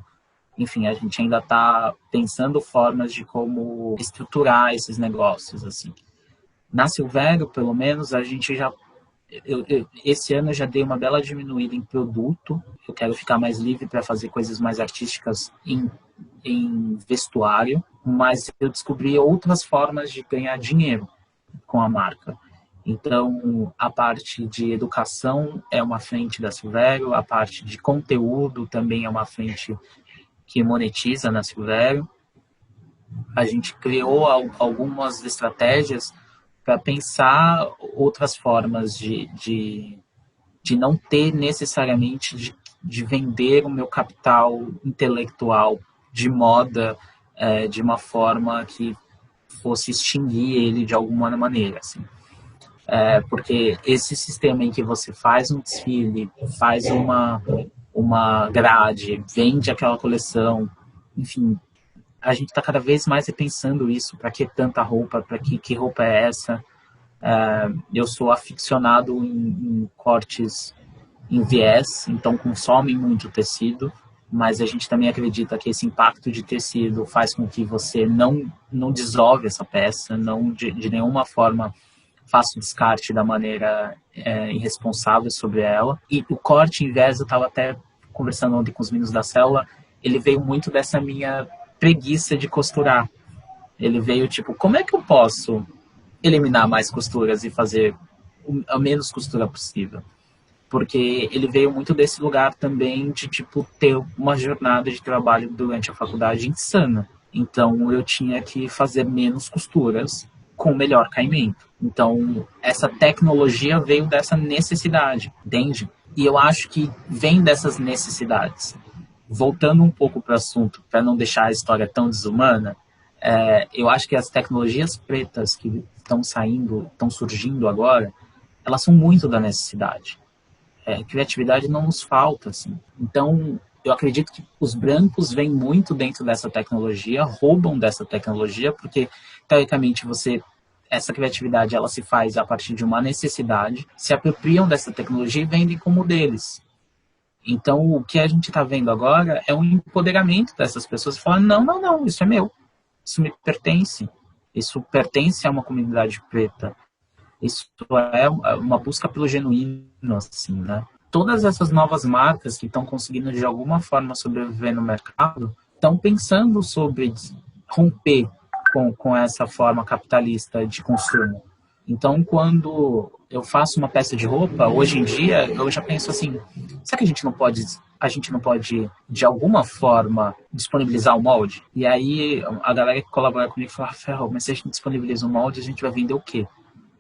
enfim, a gente ainda está pensando formas de como estruturar esses negócios assim. Na Silvério, pelo menos, a gente já esse ano eu já dei uma bela diminuída em produto. Eu quero ficar mais livre para fazer coisas mais artísticas em vestuário, mas eu descobri outras formas de ganhar dinheiro com a marca. Então, a parte de educação é uma frente da Silvério, a parte de conteúdo também é uma frente que monetiza na Silvério. A gente criou algumas estratégias para pensar outras formas de não ter necessariamente de vender o meu capital intelectual de moda de uma forma que fosse extinguir ele de alguma maneira, assim. Porque esse sistema em que você faz um desfile, faz uma grade, vende aquela coleção, enfim, a gente está cada vez mais repensando isso. Para que tanta roupa? Para que roupa é essa? Eu sou aficionado em cortes em viés, então consomem muito tecido, mas a gente também acredita que esse impacto de tecido faz com que você não dissolve essa peça, não de nenhuma forma faça o descarte da maneira irresponsável sobre ela. E o corte em viés, eu estava até conversando ontem com os meninos da célula, ele veio muito dessa minha preguiça de costurar. Ele veio tipo, como é que eu posso eliminar mais costuras e fazer a menos costura possível? Porque ele veio muito desse lugar também de tipo ter uma jornada de trabalho durante a faculdade insana. Então eu tinha que fazer menos costuras com melhor caimento. Então essa tecnologia veio dessa necessidade, entende? E eu acho que vem dessas necessidades. Voltando um pouco para o assunto, para não deixar a história tão desumana, eu acho que as tecnologias pretas que estão surgindo agora, elas são muito da necessidade. Criatividade não nos falta, assim. Então, eu acredito que os brancos vêm muito dentro dessa tecnologia, roubam dessa tecnologia, porque, teoricamente, essa criatividade ela se faz a partir de uma necessidade, se apropriam dessa tecnologia e vendem como deles. Então, o que a gente está vendo agora é um empoderamento dessas pessoas, falando, não, isso é meu, isso me pertence, isso pertence a uma comunidade preta. Isso é uma busca pelo genuíno, assim, né? Todas essas novas marcas que estão conseguindo, de alguma forma, sobreviver no mercado, estão pensando sobre romper com essa forma capitalista de consumo. Então, quando eu faço uma peça de roupa, hoje em dia, eu já penso assim, será que a gente não pode, de alguma forma, disponibilizar o molde? E aí, a galera que colabora comigo fala, Ferro, mas se a gente disponibiliza o molde, a gente vai vender o quê?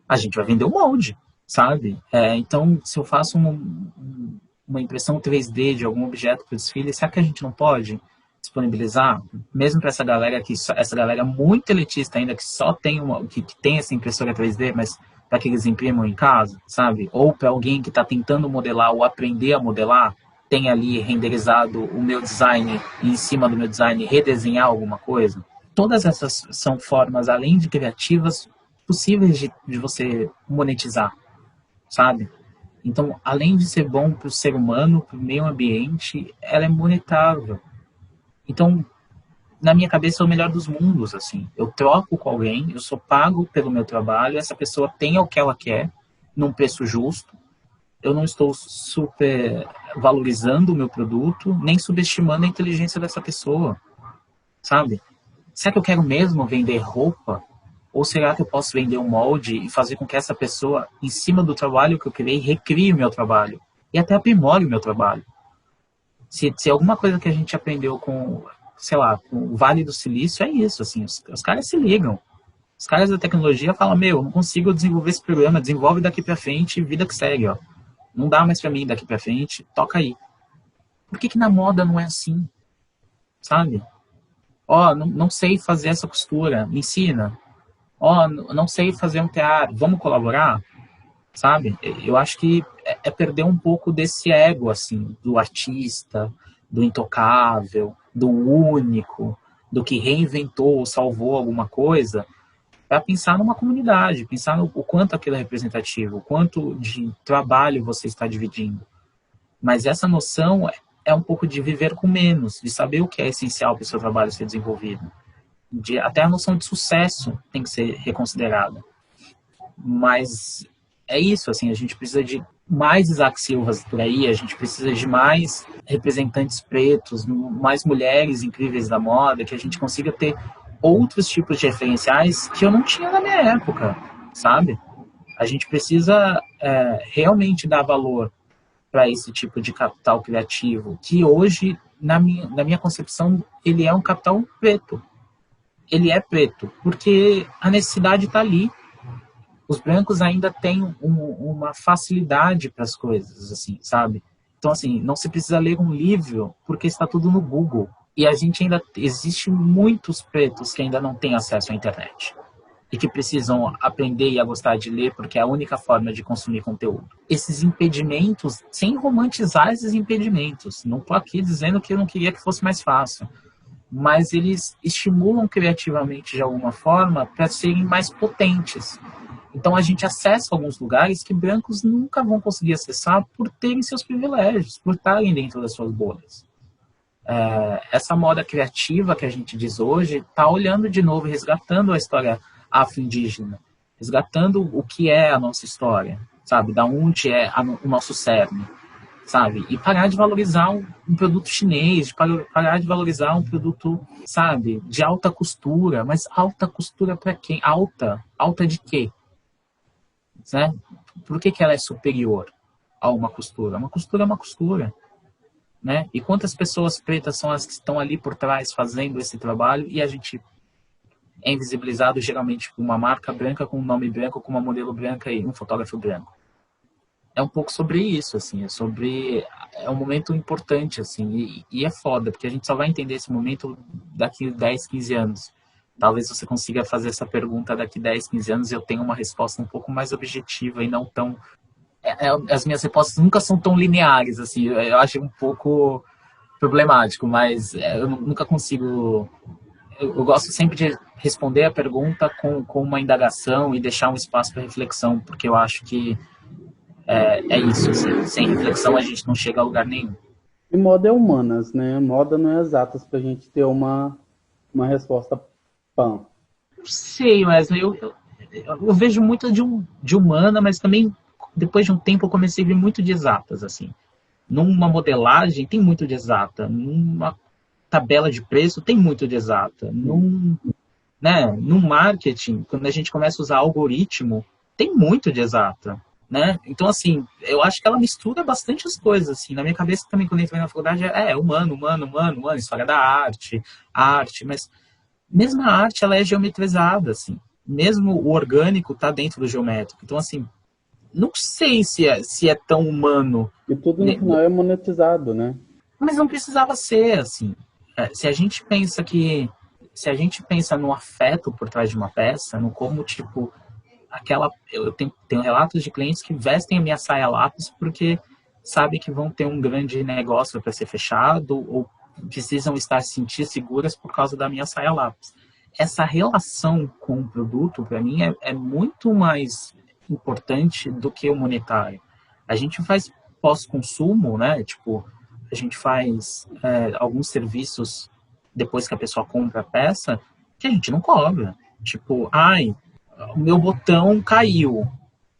A gente vai vender o molde, sabe? Então, se eu faço uma impressão 3D de algum objeto para o desfile, será que a gente não pode disponibilizar? Mesmo para essa galera muito elitista ainda, que só tem que tem essa impressora 3D, mas para que eles imprimam em casa, sabe? Ou para alguém que está tentando modelar ou aprender a modelar, tem ali renderizado o meu design e em cima do meu design redesenhar alguma coisa. Todas essas são formas, além de criativas, possíveis de você monetizar, sabe? Então, além de ser bom para o ser humano, para o meio ambiente, ela é monetável. Então, na minha cabeça, é o melhor dos mundos, assim. Eu troco com alguém, eu sou pago pelo meu trabalho, essa pessoa tem o que ela quer, num preço justo. Eu não estou super valorizando o meu produto, nem subestimando a inteligência dessa pessoa, sabe? Será que eu quero mesmo vender roupa? Ou será que eu posso vender um molde e fazer com que essa pessoa, em cima do trabalho que eu criei, recrie o meu trabalho? E até aprimore o meu trabalho. Se alguma coisa que a gente aprendeu com, sei lá, com o Vale do Silício, é isso, assim, os caras se ligam. Os caras da tecnologia falam, não consigo desenvolver esse programa, desenvolve daqui pra frente, vida que segue, ó. Não dá mais pra mim daqui pra frente, toca aí. Por que na moda não é assim? Sabe? Não sei fazer essa costura, me ensina. Não sei fazer um teatro, vamos colaborar? Sabe? Eu acho que é perder um pouco desse ego, assim, do artista, do intocável, do único, do que reinventou ou salvou alguma coisa, para pensar numa comunidade, pensar no o quanto aquilo é representativo, o quanto de trabalho você está dividindo. Mas essa noção é um pouco de viver com menos, de saber o que é essencial para o seu trabalho ser desenvolvido. Até a noção de sucesso tem que ser reconsiderada. Mas é isso, assim, a gente precisa de mais Isaac Silvas por aí, a gente precisa de mais representantes pretos, mais mulheres incríveis da moda, que a gente consiga ter outros tipos de referenciais que eu não tinha na minha época, sabe? A gente precisa realmente dar valor para esse tipo de capital criativo, que hoje, na minha concepção, ele é um capital preto. Ele é preto, porque a necessidade está ali. Os brancos ainda têm uma facilidade para as coisas, assim, sabe? Então, assim, não se precisa ler um livro, porque está tudo no Google. E a gente ainda... Existe muitos pretos que ainda não têm acesso à internet. E que precisam aprender e a gostar de ler, porque é a única forma de consumir conteúdo. Esses impedimentos, sem romantizar esses impedimentos. Não estou aqui dizendo que eu não queria que fosse mais fácil. Mas eles estimulam criativamente, de alguma forma, para serem mais potentes. Então a gente acessa alguns lugares que brancos nunca vão conseguir acessar por terem seus privilégios, por estarem dentro das suas bolhas. Essa moda criativa que a gente diz hoje está olhando de novo, resgatando a história afro-indígena, resgatando o que é a nossa história, sabe? Da onde é o nosso cerne, sabe? E parar de valorizar um produto chinês, parar de valorizar um produto, sabe? De alta costura, mas alta costura para quem? Alta de quê? Né? Por que ela é superior a uma costura? Uma costura é uma costura. Né? E quantas pessoas pretas são as que estão ali por trás fazendo esse trabalho e a gente é invisibilizado geralmente por uma marca branca com um nome branco, com uma modelo branca e um fotógrafo branco. É um pouco sobre isso, assim, é um momento importante, assim, e é foda, porque a gente só vai entender esse momento daqui 10, 15 anos. Talvez você consiga fazer essa pergunta daqui 10, 15 anos e eu tenha uma resposta um pouco mais objetiva e não tão... As minhas respostas nunca são tão lineares, assim, eu acho um pouco problemático, mas eu nunca consigo... Eu gosto sempre de responder a pergunta com uma indagação e deixar um espaço para reflexão, porque eu acho que é isso, assim, sem reflexão a gente não chega a lugar nenhum. E moda é humanas, né? Moda não é exatas para a gente ter uma resposta pã. Sei, Wesley, eu vejo muito de humana, mas também depois de um tempo eu comecei a ver muito de exatas, assim. Numa modelagem tem muito de exata, numa tabela de preço tem muito de exata, num marketing, quando a gente começa a usar algoritmo, tem muito de exata, né? Então, assim, eu acho que ela mistura bastante as coisas, assim. Na minha cabeça também, quando eu entrei na faculdade, humano, história da arte, mas mesmo a arte, ela é geometrizada, assim. Mesmo o orgânico está dentro do geométrico. Então, assim, não sei se é tão humano. E tudo no final é monetizado, né? Mas não precisava ser, assim. Se a gente pensa no afeto por trás de uma peça, no como, tipo, eu tenho relatos de clientes que vestem a minha saia lápis porque sabem que vão ter um grande negócio para ser fechado ou precisam se sentir seguras por causa da minha saia lápis. Essa relação com o produto, para mim, é muito mais importante do que o monetário. A gente faz pós-consumo, né? Tipo, a gente faz alguns serviços depois que a pessoa compra a peça que a gente não cobra. Tipo, o meu botão caiu.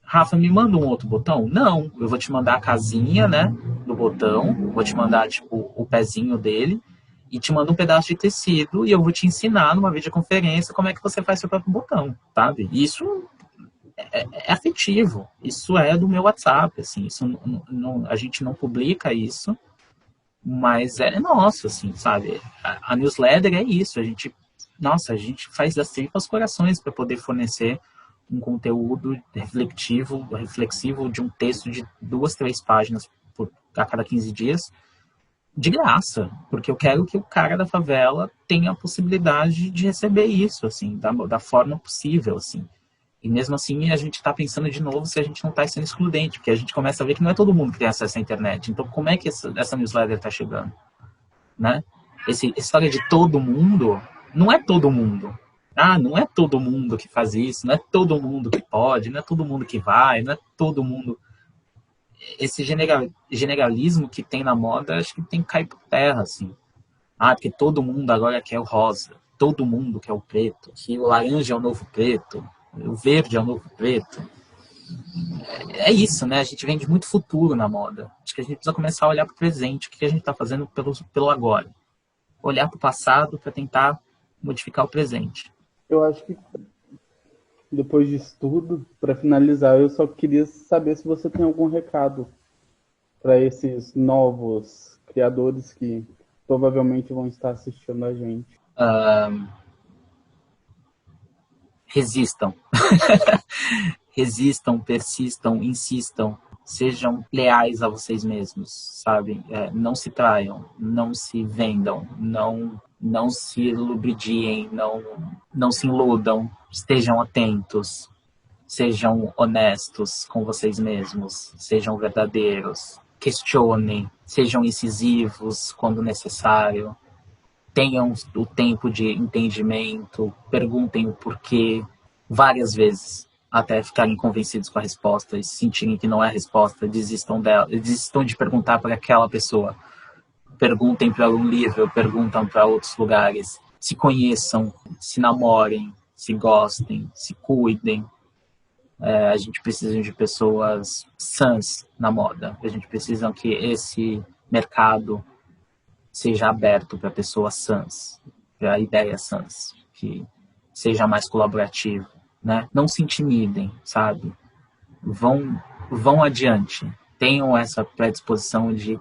Rafa, me manda um outro botão? Não, eu vou te mandar a casinha, né, do botão, vou te mandar, tipo, o pezinho dele e te mando um pedaço de tecido e eu vou te ensinar numa videoconferência como é que você faz seu próprio botão, sabe? Isso é afetivo, isso é do meu WhatsApp, assim, isso a gente não publica isso, mas é nosso, assim, sabe? A newsletter é isso, a gente faz das tripas corações para poder fornecer um conteúdo reflexivo de um texto de 2, 3 páginas a cada 15 dias, de graça, porque eu quero que o cara da favela tenha a possibilidade de receber isso, assim, da forma possível, assim. E mesmo assim, a gente está pensando de novo se a gente não está sendo excludente, porque a gente começa a ver que não é todo mundo que tem acesso à internet. Então, como é que essa newsletter está chegando? né? Essa história de todo mundo, não é todo mundo. Não é todo mundo que faz isso, não é todo mundo que pode, não é todo mundo que vai, não é todo mundo... Esse generalismo que tem na moda, acho que tem que cair por terra, assim. Porque todo mundo agora quer o rosa, todo mundo quer o preto, que o laranja é o novo preto, o verde é o novo preto. É isso, né? A gente vende muito futuro na moda. Acho que a gente precisa começar a olhar para o presente, o que a gente está fazendo pelo agora. Olhar para o passado para tentar modificar o presente. Eu acho que depois disso tudo, para finalizar, eu só queria saber se você tem algum recado para esses novos criadores que provavelmente vão estar assistindo a gente. Resistam. Resistam, persistam, insistam. Sejam leais a vocês mesmos, sabe? Não se traiam, não se vendam, não se lubridiem, não se iludam. Estejam atentos, sejam honestos com vocês mesmos, sejam verdadeiros, questionem, sejam incisivos quando necessário, tenham o tempo de entendimento, perguntem o porquê várias vezes, até ficarem convencidos com a resposta e sentirem que não é a resposta, desistam dela, desistam de perguntar para aquela pessoa. Perguntem para um livro, perguntam para outros lugares, se conheçam, se namorem, se gostem, se cuidem. A gente precisa de pessoas sãs na moda. A gente precisa que esse mercado seja aberto para pessoas sãs, para ideias sãs, que seja mais colaborativo, né? Não se intimidem, sabe? Vão adiante. Tenham essa predisposição de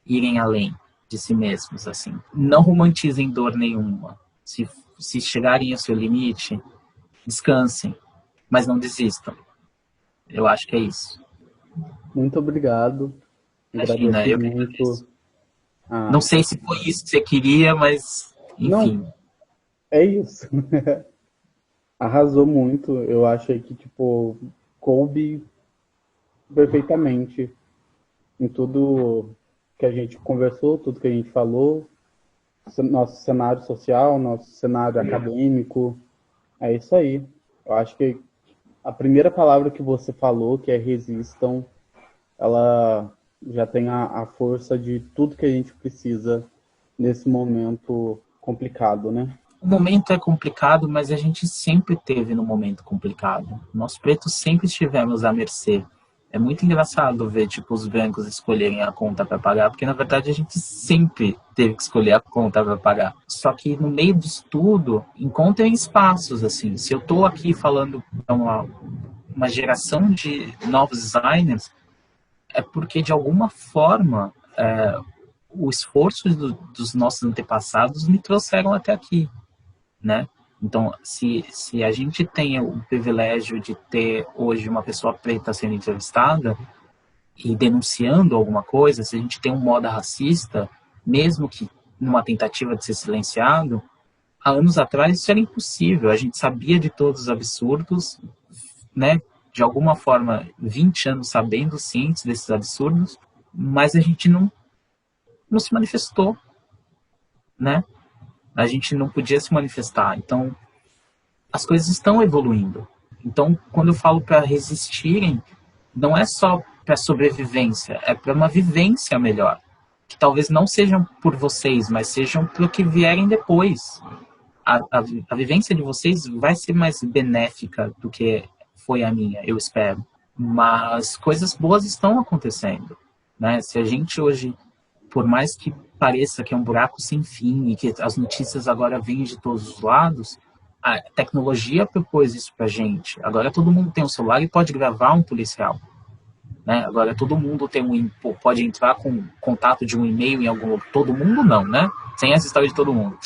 irem além de si mesmos, assim. Não romantizem dor nenhuma. Se chegarem ao seu limite, descansem, mas não desistam. Eu acho que é isso. Muito obrigado. Imagina, Agradeço muito. Não sei se foi isso que você queria, mas enfim. Não, é isso. Arrasou muito. Eu achei que, coube perfeitamente em tudo que a gente conversou, tudo que a gente falou. Nosso cenário social, nosso cenário acadêmico. É isso aí. Eu acho que a primeira palavra que você falou, que é resistam, ela já tem a força de tudo que a gente precisa nesse momento complicado, né? O momento é complicado, mas a gente sempre teve no momento complicado. Nós pretos sempre estivemos à mercê. É muito engraçado ver, os brancos escolherem a conta para pagar, porque na verdade a gente sempre teve que escolher a conta para pagar. Só que no meio disso tudo, encontrem espaços, assim. Se eu estou aqui falando para uma geração de novos designers, é porque de alguma forma o esforço dos nossos antepassados me trouxeram até aqui, né? Então, se a gente tem o privilégio de ter hoje uma pessoa preta sendo entrevistada e denunciando alguma coisa, se a gente tem um moda racista, mesmo que numa tentativa de ser silenciado, há anos atrás isso era impossível. A gente sabia de todos os absurdos, né? De alguma forma, 20 anos sabendo, cientes desses absurdos, mas a gente não se manifestou, né? A gente não podia se manifestar. Então, as coisas estão evoluindo. Então, quando eu falo para resistirem, não é só para sobrevivência, é para uma vivência melhor. Que talvez não sejam por vocês, mas sejam para o que vierem depois. A vivência de vocês vai ser mais benéfica do que foi a minha, eu espero. Mas coisas boas estão acontecendo, né? Se a gente hoje, por mais que pareça que é um buraco sem fim e que as notícias agora vêm de todos os lados, a tecnologia propôs isso pra gente. Agora todo mundo tem um celular e pode gravar um policial, né? Agora todo mundo pode entrar com contato de um e-mail em algum lugar. Todo mundo não, né? Sem essa história de todo mundo.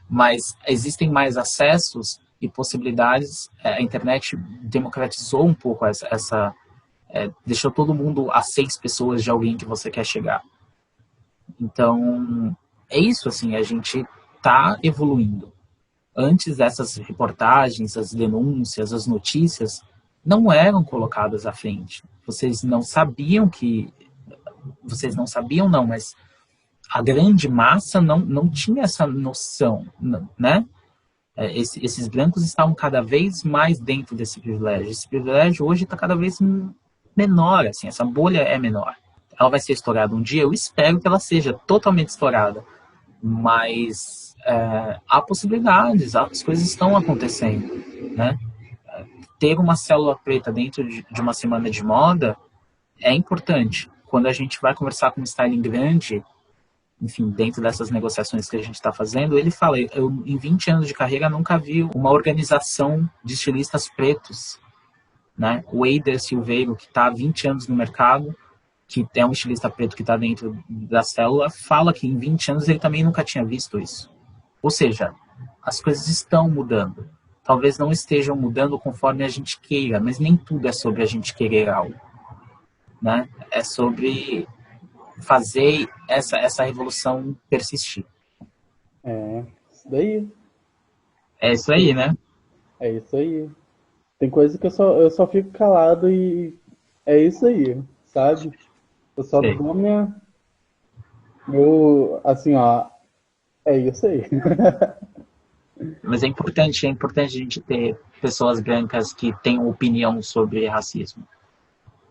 Mas existem mais acessos e possibilidades. A internet democratizou um pouco deixou todo mundo a 6 pessoas de alguém que você quer chegar. Então, é isso, assim, a gente está evoluindo. Antes dessas reportagens, as denúncias, as notícias, não eram colocadas à frente. Vocês não sabiam, mas a grande massa não tinha essa noção, né? Esses brancos estavam cada vez mais dentro desse privilégio. Esse privilégio hoje está cada vez menor, assim, essa bolha é menor. Ela vai ser estourada um dia, eu espero que ela seja totalmente estourada, mas há possibilidades, as coisas estão acontecendo, né? Ter uma célula preta dentro de uma semana de moda é importante. Quando a gente vai conversar com um styling grande, enfim, dentro dessas negociações que a gente está fazendo, ele fala, eu em 20 anos de carreira nunca vi uma organização de estilistas pretos, né? O Eider Silveiro, que está há 20 anos no mercado, que é um estilista preto que está dentro da célula, fala que em 20 anos ele também nunca tinha visto isso. Ou seja, as coisas estão mudando. Talvez não estejam mudando conforme a gente queira, mas nem tudo é sobre a gente querer algo, né? É sobre fazer essa revolução persistir. Isso daí. É isso aí, né? É isso aí. Tem coisa que eu só fico calado e é isso aí, sabe? Eu só Sei. dou minha. Assim, ó, é isso aí. Mas é importante a gente ter pessoas brancas que tenham opinião sobre racismo.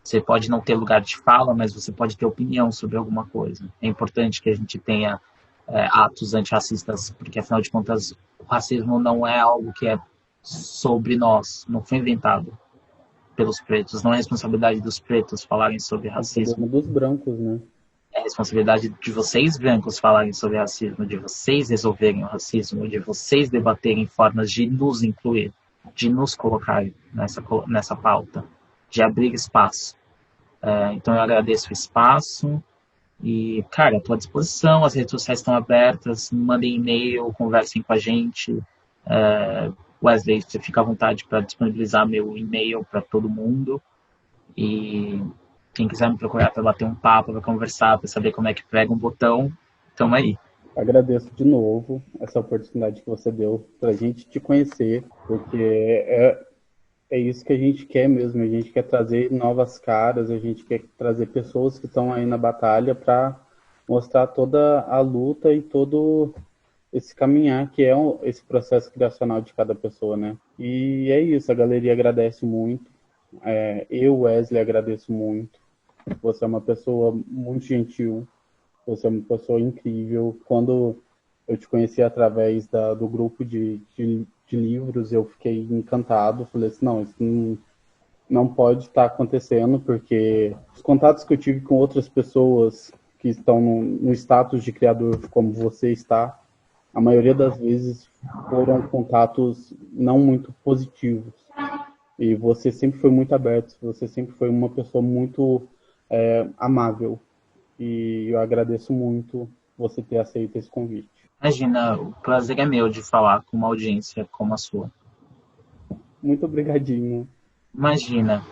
Você pode não ter lugar de fala, mas você pode ter opinião sobre alguma coisa. É importante que a gente tenha atos antirracistas, porque afinal de contas o racismo não é algo que é sobre nós, não foi inventado pelos pretos, não é responsabilidade dos pretos falarem sobre É o racismo. problema dos brancos, né? É responsabilidade de vocês brancos falarem sobre racismo, de vocês resolverem o racismo, de vocês debaterem formas de nos incluir, de nos colocar nessa pauta, de abrir espaço. Então eu agradeço o espaço e, cara, estou à disposição, as redes sociais estão abertas, mandem e-mail, conversem com a gente. Wesley, você fica à vontade para disponibilizar meu e-mail para todo mundo. E quem quiser me procurar para bater um papo, para conversar, para saber como é que prega um botão, tamo aí. Agradeço de novo essa oportunidade que você deu pra gente te conhecer, porque é isso que a gente quer mesmo, a gente quer trazer novas caras, a gente quer trazer pessoas que estão aí na batalha para mostrar toda a luta e todo esse caminhar que é esse processo criacional de cada pessoa, né? E é isso, a galeria agradece muito, eu, Wesley, agradeço muito. Você é uma pessoa muito gentil, você é uma pessoa incrível. Quando eu te conheci através do grupo de livros, eu fiquei encantado. Falei assim, não, isso não pode estar acontecendo, porque os contatos que eu tive com outras pessoas que estão no status de criador como você está, a maioria das vezes foram contatos não muito positivos. E você sempre foi muito aberto, você sempre foi uma pessoa muito amável. E eu agradeço muito você ter aceito esse convite. Imagina, o prazer é meu de falar com uma audiência como a sua. Muito obrigadinho. Imagina,